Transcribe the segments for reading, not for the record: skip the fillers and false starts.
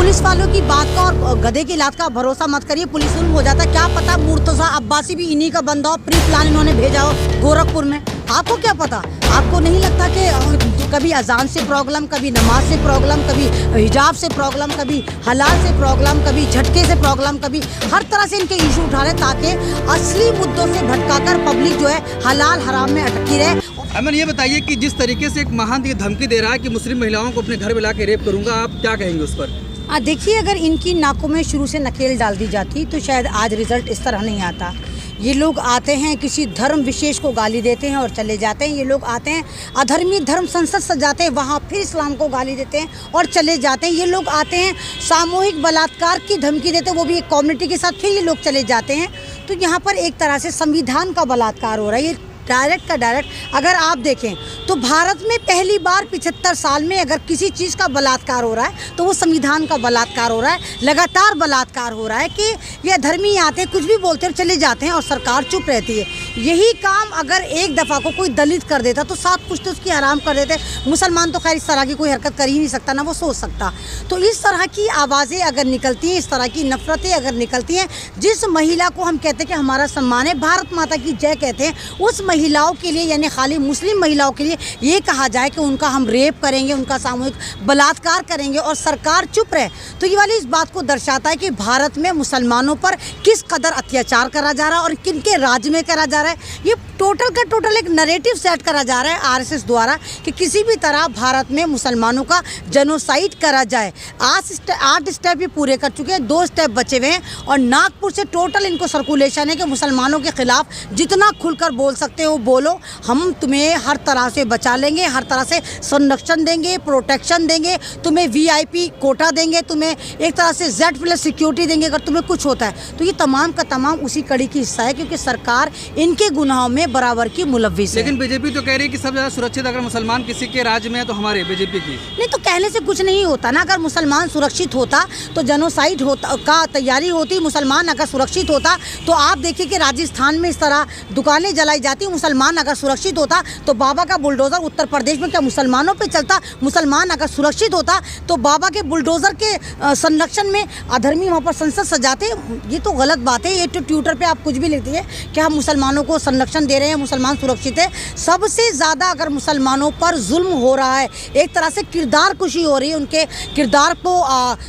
Police वालों की बात का और गधे की लात का भरोसा मत करिए। पुलिस जुल्म हो जाता है, क्या पता मुर्तजा अब्बासी भी इन्हीं का बंदा हो, प्री प्लान इन्होंने भेजा हो गोरखपुर में। आपको क्या पता? आपको नहीं लगता कि कभी अजान से प्रॉब्लम, कभी नमाज से प्रॉब्लम, कभी हिजाब से प्रॉब्लम, कभी हलाल से प्रॉब्लम, कभी झटके से प्रॉब्लम, कभी हर तरह से इनके इशू उठा रहे ताकि असली मुद्दों से भटकाकर पब्लिक जो है हलाल हराम में अटकी रहे। अमन, ये बताइए कि जिस तरीके से एक महान ये धमकी दे रहा है कि मुस्लिम महिलाओं को अपने घर में ला के रेप करूंगा, आप क्या कहेंगे उस पर? देखिए, अगर इनकी नाकों में शुरू से नकेल डाल दी जाती तो शायद आज रिजल्ट इस तरह नहीं आता। ये लोग आते हैं, किसी धर्म विशेष को गाली देते हैं और चले जाते हैं। ये लोग आते हैं, अधर्मी धर्म संसद सजाते हैं, वहाँ फिर इस्लाम को गाली देते हैं और चले जाते हैं। ये लोग आते हैं, सामूहिक बलात्कार की धमकी देते हैं, वो भी एक कम्युनिटी के साथ, फिर ये लोग चले जाते हैं। तो यहाँ पर एक तरह से संविधान का बलात्कार हो रहा है। ये डायरेक्ट का डायरेक्ट अगर आप देखें तो भारत में पहली बार 75 साल में अगर किसी चीज़ का बलात्कार हो रहा है तो वो संविधान का बलात्कार हो रहा है। लगातार बलात्कार हो रहा है कि ये धर्मी आते हैं, कुछ भी बोलते हैं और चले जाते हैं और सरकार चुप रहती है। यही काम अगर एक दफ़ा को कोई दलित कर देता तो साथ कुछ तो उसकी आराम कर देते। मुसलमान तो खैर इस तरह की कोई हरकत कर ही नहीं सकता, ना वो सोच सकता। तो इस तरह की आवाज़ें अगर निकलती हैं, इस तरह की नफरतें अगर निकलती हैं, जिस महिला को हम कहते हैं कि हमारा सम्मान है, भारत माता की जय कहते हैं, उस महिलाओं के लिए यानी खाली मुस्लिम महिलाओं के लिए ये कहा जाए कि उनका हम रेप करेंगे, उनका सामूहिक बलात्कार करेंगे और सरकार चुप रहे, तो ये वाली इस बात को दर्शाता है कि भारत में मुसलमानों पर किस कदर अत्याचार करा जा रहा है और किनके राज में करा जा रहा है। ये टोटल का टोटल एक नैरेटिव सेट करा जा रहा है आरएसएस द्वारा कि किसी भी तरह भारत में मुसलमानों का जेनोसाइड करा जाए। 8 स्टेप ये पूरे कर चुके हैं, 2 स्टेप बचे हुए हैं और नागपुर से टोटल इनको सर्कुलेशन है कि मुसलमानों के खिलाफ जितना खुलकर बोल सकते हो बोलो, हम तुम्हें हर तरह से बचा लेंगे, हर तरह से संरक्षण देंगे, प्रोटेक्शन देंगे, तुम्हें वीआईपी कोटा देंगे, तुम्हें एक तरह से Z+ सिक्योरिटी देंगे अगर तुम्हें कुछ होता है। तो ये तमाम का तमाम उसी कड़ी की हिस्सा है क्योंकि सरकार इनके गुनाहों में बराबर की मुलव्विस है। लेकिन बीजेपी तो कह रही है कि सब ज़्यादा सुरक्षित अगर मुसलमान किसी के राज्य में है तो हमारे बीजेपी की नहीं, तो कहने से कुछ नहीं होता ना। अगर मुसलमान सुरक्षित होता तो जेनोसाइड होता का तैयारी होती। मुसलमान अगर सुरक्षित होता तो आप देखिए कि राजस्थान में इस तरह दुकानें जलाई जाती। मुसलमान अगर सुरक्षित होता तो बाबा का बुलडोज़र उत्तर प्रदेश में क्या मुसलमानों पे चलता? मुसलमान अगर सुरक्षित होता तो बाबा के बुलडोज़र के संरक्षण में अधर्मी वहाँ पर संसद सजाते। ये तो गलत बात है। ये तो ट्विटर पे आप कुछ भी लिखती है कि हम मुसलमानों को संरक्षण दे रहे हैं, मुसलमान सुरक्षित है। सबसे ज़्यादा अगर मुसलमानों पर जुल्म हो रहा है, एक तरह से किरदार कुशी हो रही है, उनके किरदार को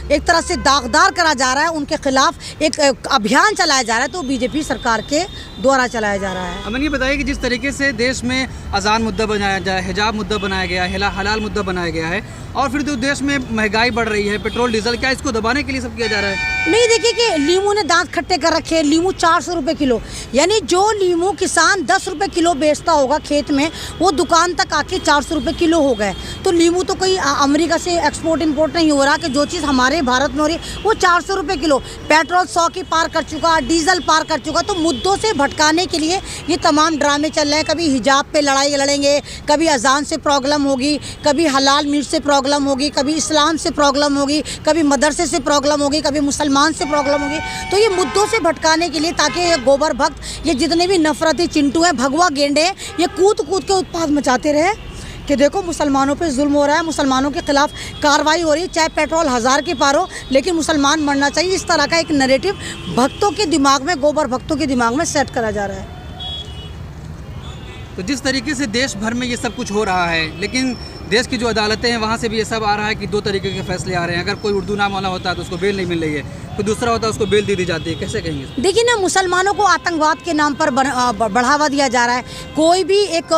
एक तरह से दागदार करा जा रहा है, उनके खिलाफ एक अभियान चलाया जा रहा है, तो बीजेपी सरकार के द्वारा चलाया जा रहा है। अमन, ये बताइए कि जिस तरीके से देश में अजान मुद्दा बनाया जाए, हिजाब मुद्दा बनाया गया है, हलाल मुद्दा बनाया गया है और फिर जो देश में महंगाई बढ़ रही है, पेट्रोल डीजल, क्या इसको दबाने के लिए सब किया जा रहा है? नहीं, देखिए कि लीमू ने दांत खट्टे कर रखे हैं। लीमू 400 रुपये किलो, यानी जो लीमू किसान 10 रुपये किलो बेचता होगा खेत में, वो दुकान तक आके 400 रुपये किलो हो गए। तो लीमू तो कोई अमेरिका से एक्सपोर्ट इंपोर्ट नहीं हो रहा कि जो चीज़ हमारे भारत में हो रही है वो 400 रुपये किलो। पेट्रोल 100 की पार कर चुका, डीजल पार कर चुका। तो मुद्दों से भटकाने के लिए ये तमाम ड्रामे चल रहे हैं। कभी हिजाब पे लड़ाई लड़ेंगे, कभी अजान से प्रॉब्लम होगी, कभी हलाल मीट से प्रॉब्लम होगी, कभी इस्लाम से प्रॉब्लम होगी, कभी मदरसे से प्रॉब्लम होगी, कभी मुसलमान से प्रॉब्लम होगी। तो ये मुद्दों से भटकाने के लिए ताकि ये गोबर भक्त, ये जितने भी नफरती चिंटू हैं, भगवा गेंडे हैं, ये कूद कूद के उत्पाद मचाते रहे कि देखो मुसलमानों पे जुल्म हो रहा है, मुसलमानों के खिलाफ कार्रवाई हो रही है, चाहे पेट्रोल 1000 की पार हो, लेकिन मुसलमान मरना चाहिए। इस तरह का एक नैरेटिव भक्तों के दिमाग में, गोबर भक्तों के दिमाग में सेट करा जा रहा है। तो जिस तरीके से देश भर में ये सब कुछ हो रहा है, लेकिन देश की जो अदालतें हैं वहाँ से भी ये सब आ रहा है कि 2 तरीके के फैसले आ रहे हैं। अगर कोई उर्दू नाम वाला होता है तो उसको बेल नहीं मिल रही है, कोई दूसरा होता है उसको बेल दे दी जाती है। कैसे कहेंगे? देखिए ना, मुसलमानों को आतंकवाद के नाम पर बढ़ावा दिया जा रहा है। कोई भी एक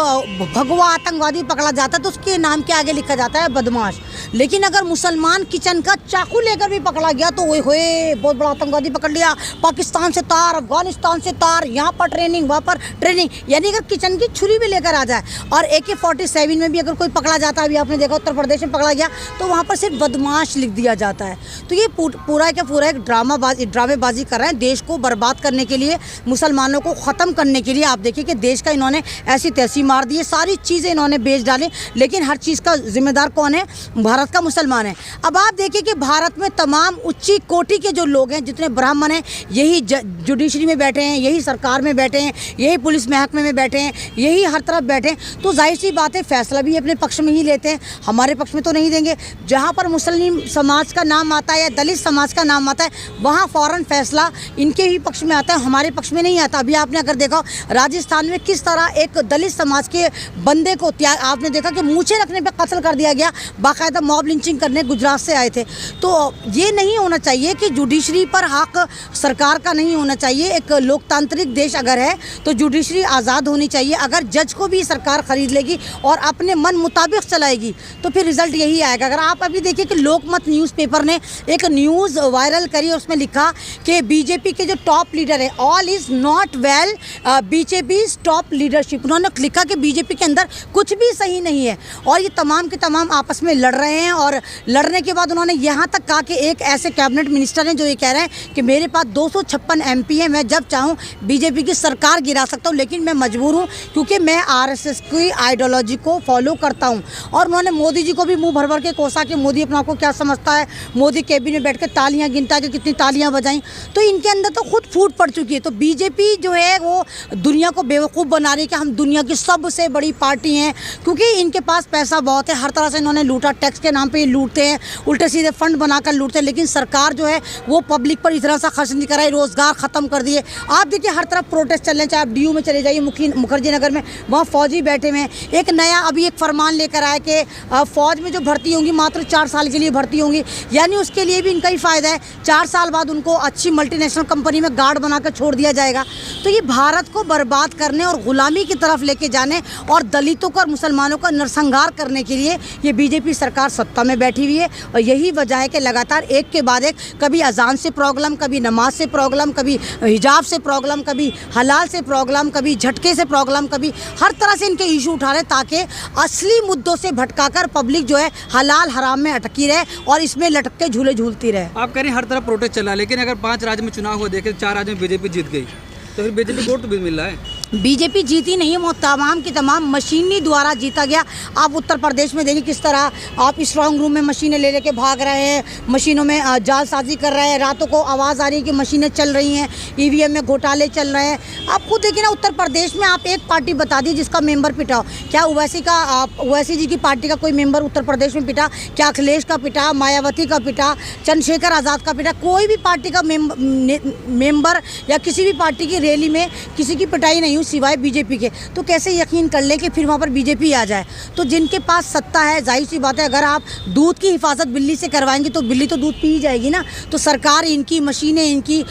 भगवा आतंकवादी पकड़ा जाता है तो उसके नाम के आगे लिखा जाता है बदमाश। लेकिन अगर मुसलमान किचन का चाकू लेकर भी पकड़ा गया तो ओए बहुत बड़ा आतंकवादी पकड़ लिया, पाकिस्तान से तार, अफगानिस्तान से तार, यहाँ पर ट्रेनिंग, वहाँ पर ट्रेनिंग। यानी अगर किचन की छुरी भी लेकर आ जाए और AK-47 में भी अगर कोई पकड़ा जाता है, अभी आपने देखा उत्तर प्रदेश में पकड़ा गया, तो वहाँ पर सिर्फ बदमाश लिख दिया जाता है। तो ये पूरा का पूरा एक ड्रामेबाजी कर रहे हैं देश को बर्बाद करने के लिए, मुसलमानों को ख़त्म करने के लिए। आप देखिए कि देश का इन्होंने ऐसी तैसी मार दी है, सारी चीज़ें इन्होंने बेच डाली, लेकिन हर चीज़ का जिम्मेदार कौन है? भारत का मुसलमान है। अब आप देखिए कि भारत में तमाम उच्च कोटि के जो लोग हैं, जितने ब्राह्मण हैं, यही जुडिशरी में बैठे हैं, यही सरकार में बैठे हैं, यही पुलिस महकमे में बैठे हैं, यही हर तरफ बैठे हैं। तो जाहिर सी बात है फैसला भी अपने पक्ष में ही लेते हैं, हमारे पक्ष में तो नहीं देंगे। जहाँ पर मुस्लिम समाज का नाम आता है या दलित समाज का नाम आता है, वहाँ फ़ौरन फैसला इनके ही पक्ष में आता है, हमारे पक्ष में नहीं आता। अभी आपने अगर देखा राजस्थान में किस तरह एक दलित समाज के बंदे को आपने देखा कि मूछें रखने पे कत्ल कर दिया गया, बाकायदा मॉब लिंचिंग करने गुजरात से आए थे। तो ये नहीं होना चाहिए कि जुडिशरी पर हक सरकार का नहीं होना चाहिए। एक लोकतांत्रिक देश अगर है तो जुडिशरी आज़ाद होनी चाहिए। अगर जज को भी सरकार खरीद लेगी और अपने मन मुताबिक चलाएगी तो फिर रिजल्ट यही आएगा। अगर आप अभी देखिए कि लोकमत न्यूज़पेपर ने एक न्यूज़ वायरल करी और उसमें लिखा कि बीजेपी के जो टॉप लीडर है, all is not well, BJP is top leadership. उन्होंने लिखा कि बीजेपी के अंदर कुछ भी सही नहीं है और ये तमाम के तमाम आपस में लड़ रहे हैं। और लड़ने के बाद उन्होंने यहाँ तक कहा कि एक ऐसे कैबिनेट मिनिस्टर हैं जो ये कह रहे हैं कि मेरे पास 256 MP हैं, मैं जब चाहूँ बीजेपी की सरकार गिरा सकता हूँ, लेकिन मैं मजबूर हूँ क्योंकि मैं RSS की आइडियोलॉजी को फॉलो करता हूँ। और उन्होंने मोदी जी को भी मुँह भर भर के कोसा कि मोदी अपने आप को क्या समझता है, मोदी केबिन में बैठ कर तालियाँ गिनता है कि कितनी तालियाँ बजाई। तो इनके अंदर तो खुद फूट पड़ चुकी है। तो बीजेपी जो है वो दुनिया को बेवकूफ़ बना रही है कि हम दुनिया की सबसे बड़ी पार्टी हैं, क्योंकि इनके पास पैसा बहुत है, हर तरह से इन्होंने लूटा, टैक्स के नाम पे ये लूटते हैं, उल्टे सीधे फंड बनाकर लूटते हैं। लेकिन सरकार जो है वो पब्लिक पर इतना सा खर्च नहीं कराई, रोज़गार ख़त्म कर दिए। आप देखिए हर तरफ प्रोटेस्ट चल रहे हैं, चाहे आप DU में चले जाइए, मुखर्जी नगर में, वहाँ फौजी बैठे हुए हैं। एक नया अभी एक फरमान लेकर आए कि फ़ौज में जो भर्ती होंगी मात्र 4 साल के लिए भर्ती होंगी, यानी उसके लिए भी इनका ही फ़ायदा है। 4 साल बाद उनको अच्छी मल्टीनेशनल कंपनी में गार्ड बनाकर छोड़ दिया जाएगा। तो ये भारत को बर्बाद करने और ग़ुलामी की तरफ लेके जाने और दलितों को और मुसलमानों का नरसंहार करने के लिए ये बीजेपी सरकार सत्ता में बैठी हुई है। और यही वजह है कि लगातार एक के बाद एक, कभी अजान से प्रॉब्लम, कभी नमाज से प्रॉब्लम, कभी हिजाब से प्रॉब्लम, कभी हलाल से प्रॉब्लम, कभी झटके से प्रॉब्लम, कभी हर तरह से इनके इशू उठा रहे हैं ताकि असली मुद्दों से भटकाकर पब्लिक जो है हलाल हराम में अटकी रहे और इसमें लटक के झूले झूलती रहे। आप कह रहे हैं हर तरफ प्रोटेस्ट चला, लेकिन अगर 5 राज्य में चुनाव हुआ देखें, 4 राज्यों में बीजेपी जीत गई, तो फिर बीजेपी को वोट तो भी मिल रहा है। बीजेपी जीती नहीं है, वो तमाम की तमाम मशीनी द्वारा जीता गया। आप उत्तर प्रदेश में देखिए किस तरह आप स्ट्रांग रूम में मशीनें ले लेके भाग रहे हैं, मशीनों में जालसाजी कर रहे हैं, रातों को आवाज़ आ रही है कि मशीनें चल रही हैं, EVM में घोटाले चल रहे हैं। आप खुद देखिए ना, उत्तर प्रदेश में आप एक पार्टी बता दी जिसका मेंबर पिटा हो। क्या ओवैसी जी की पार्टी का कोई मेंबर उत्तर प्रदेश में पिटा? क्या अखिलेश का पिटा, मायावती का पिटा, चंद्रशेखर आज़ाद का पिटा? कोई भी पार्टी का मेंबर या किसी भी पार्टी की रैली में किसी की पिटाई नहीं सिवाय बीजेपी के। तो कैसे यकीन कर ले कि फिर वहाँ पर बीजेपी आ जाए? तो जिनके पास सत्ता है, जाहिर सी बात है, अगर आप दूध की हिफाजत बिल्ली से करवाएंगे तो बिल्ली तो दूध पी ही जाएगी ना। तो सरकार इनकी, मशीनें इनकी,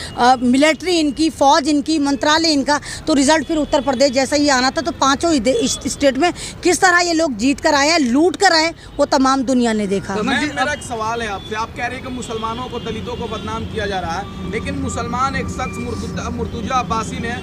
मिलिट्री इनकी, फौज इनकी, मंत्रालय इनका, तो रिजल्ट फिर उत्तर प्रदेश जैसा ही आना था। तो पाँचों स्टेट में किस तरह ये लोग जीत कर आए हैं, लूट कर आए, वो तमाम दुनिया ने देखा। तो मेरा एक सवाल है आपसे, आप कह रहे हैं कि मुसलमानों को, दलितों को बदनाम किया जा रहा है, लेकिन मुसलमान एक शख्स मुर्तुजा अब्बासी ने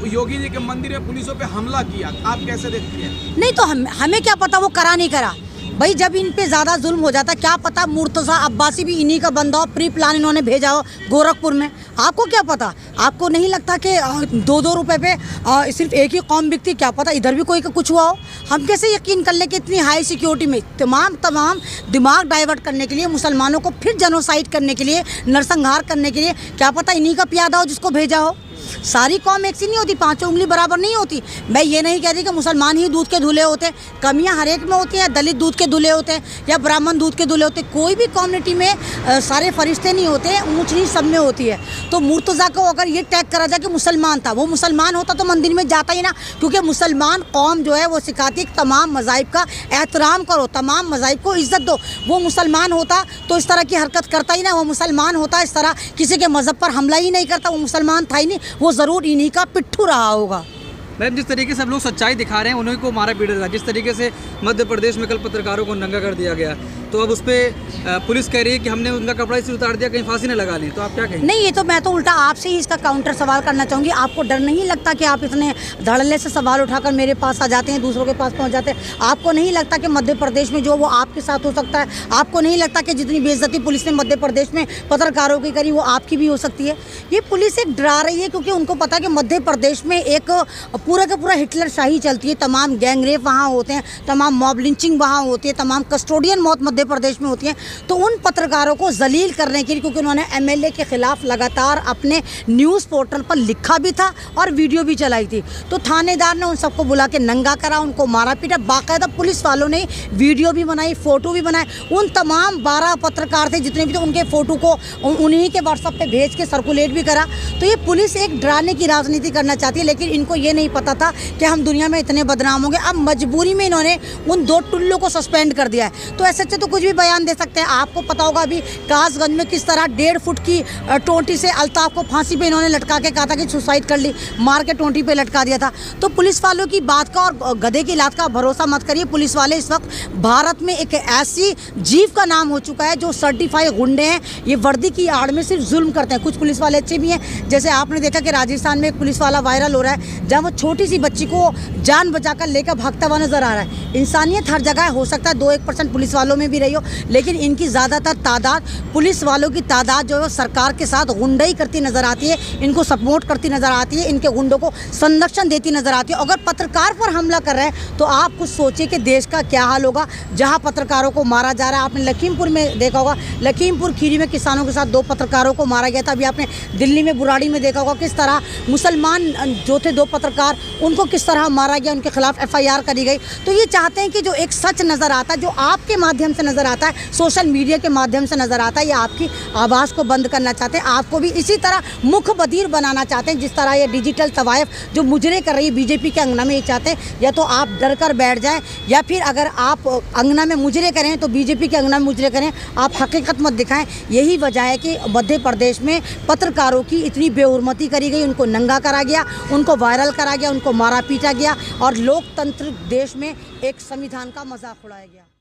योगी जी के मंदिर में पुलिसों पे हमला किया, आप कैसे देखती हैं? नहीं तो हमें क्या पता वो करा नहीं करा भाई, जब इन पे ज़्यादा जुल्म हो जाता, क्या पता मुर्तज़ा अब्बासी भी इन्हीं का बंदा हो, प्री प्लान इन्होंने भेजा हो गोरखपुर में। आपको क्या पता? आपको नहीं लगता कि 2-2 रुपए पे सिर्फ एक ही कौम बिकती? क्या पता इधर भी कोई का कुछ हुआ हो। हम कैसे यकीन कर लें कि इतनी हाई सिक्योरिटी में तमाम दिमाग डाइवर्ट करने के लिए, मुसलमानों को फिर जेनोसाइड करने के लिए, नरसंहार करने के लिए, क्या पता इन्हीं का प्यादा हो जिसको भेजा हो। सारी कौम एक सी नहीं होती, 5 उंगली बराबर नहीं होती। मैं ये नहीं कह रही कि मुसलमान ही दूध के धुले होते हैं, कमियां हर एक में होती हैं। दलित दूध के धुले होते हैं या ब्राह्मण दूध के धुले होते हैं। कोई भी कम्युनिटी में सारे फरिश्ते नहीं होते, ऊंच नीच सब में होती है। तो मुर्तज़ा को अगर ये टैग करा जाए कि मुसलमान था, वो मुसलमान होता तो मंदिर में जाता ही ना, क्योंकि मुसलमान कौम जो है वो सिखाती है तमाम मज़ाहिब का एहतराम करो, तमाम मज़ाहिब को इज़्ज़त दो। वो मुसलमान होता तो इस तरह की हरकत करता ही ना। वो मुसलमान होता इस तरह किसी के मज़हब पर हमला ही नहीं करता। वो मुसलमान था ही नहीं, वो ज़रूर इन्हीं का पिट्ठू रहा होगा। मैम, जिस तरीके से सब लोग सच्चाई दिखा रहे हैं, उन्हीं को मारा पीटा था। जिस तरीके से मध्य प्रदेश में कल पत्रकारों को नंगा कर दिया गया, तो अब उस पर पुलिस कह रही है कि हमने उनका कपड़ा इसी उतार दिया, कहीं फांसी न लगा ली, तो आप क्या कहेंगे? नहीं, ये तो मैं तो उल्टा आपसे ही इसका काउंटर सवाल करना चाहूँगी। आपको डर नहीं लगता कि आप इतने धड़ल्ले से सवाल उठाकर मेरे पास आ जाते हैं, दूसरों के पास पहुँच जाते हैं? आपको नहीं लगता कि मध्य प्रदेश में जो वो आपके साथ हो सकता है? आपको नहीं लगता कि जितनी बेइज्जती पुलिस ने मध्य प्रदेश में पत्रकारों की करी वो आपकी भी हो सकती है? ये पुलिस एक डरा रही है क्योंकि उनको पता है कि मध्य प्रदेश में एक पूरा का पूरा हिटलर शाही चलती है। तमाम गैंगरेप वहाँ होते हैं, तमाम मॉब लिंचिंग वहाँ होती है, तमाम कस्टोडियन मौत मध्य प्रदेश में होती है। तो उन पत्रकारों को जलील करने के लिए, क्योंकि उन्होंने एमएलए के खिलाफ लगातार अपने न्यूज़ पोर्टल पर लिखा भी था और वीडियो भी चलाई थी, तो थानेदार ने उन सबको बुला के नंगा करा, उनको मारा पीटा। बाकायदा पुलिस वालों ने वीडियो भी बनाई, फ़ोटो भी बनाए। उन तमाम 12 पत्रकार थे जितने भी थे, उनके फ़ोटो को उन्हीं के व्हाट्सएप पे भेज के सर्कुलेट भी करा। तो ये पुलिस एक डराने की राजनीति करना चाहती है, लेकिन इनको ये नहीं पता था कि हम दुनिया में इतने बदनाम होंगे। अब मजबूरी में इन्होंने उन 2 टुल्लों को सस्पेंड कर दिया है। तो ऐसे तो कुछ भी बयान दे सकते हैं। आपको पता होगा अभी कासगंज में किस तरह 1.5 फुट की टोंटी से अल्ताफ को फांसी पे इन्होंने लटका के कहा था कि सुसाइड कर ली, मार के टोंटी पे लटका दिया था। तो पुलिस वालों की बात का और गधे की लात का भरोसा मत करिए। पुलिस वाले इस वक्त भारत में एक ऐसी जीव का नाम हो चुका है जो सर्टिफाइड गुंडे हैं। ये वर्दी की आड़ में सिर्फ जुल्म करते हैं। कुछ पुलिस वाले अच्छे भी हैं, जैसे आपने देखा कि राजस्थान में एक पुलिस वाला वायरल हो रहा है जहाँ वो छोटी सी बच्ची को जान बचाकर लेकर भागता हुआ नजर आ रहा है। इंसानियत हर जगह हो सकता है 2-1% पुलिस वालों में भी रही हो, लेकिन इनकी ज़्यादातर तादाद, पुलिस वालों की तादाद जो है सरकार के साथ गुंडाई करती नज़र आती है, इनको सपोर्ट करती नज़र आती है, इनके गुंडों को संरक्षण देती नज़र आती है। अगर पत्रकार पर हमला कर रहे हैं तो आप कुछ सोचिए कि देश का क्या हाल होगा जहां पत्रकारों को मारा जा रहा है। आपने लखीमपुर में देखा होगा, लखीमपुर खीरी में किसानों के साथ 2 पत्रकारों को मारा गया था। अभी आपने दिल्ली में बुराड़ी में देखा होगा किस तरह मुसलमान जो थे 2 पत्रकार, उनको किस तरह मारा गया, उनके खिलाफ FIR करी गई। तो ये चाहते हैं कि जो एक सच नज़र आता है, जो आपके माध्यम से नज़र आता है, सोशल मीडिया के माध्यम से नज़र आता है, ये आपकी आवाज़ को बंद करना चाहते हैं। आपको भी इसी तरह मुख बधिर बनाना चाहते हैं जिस तरह ये डिजिटल तवायफ जो मुजरे कर रही है बीजेपी के अंगना में। ये चाहते हैं या तो आप डर कर बैठ जाएं, या फिर अगर आप अंगना में मुजरे करें तो बीजेपी के अंगना में मुजरे करें, आप हकीकत मत दिखाएं। यही वजह है कि मध्य प्रदेश में पत्रकारों की इतनी बेहुरमती करी गई, उनको नंगा करा गया, उनको वायरल करा गया, उनको मारा पीटा गया और लोकतंत्र देश में एक संविधान का मजाक उड़ाया गया।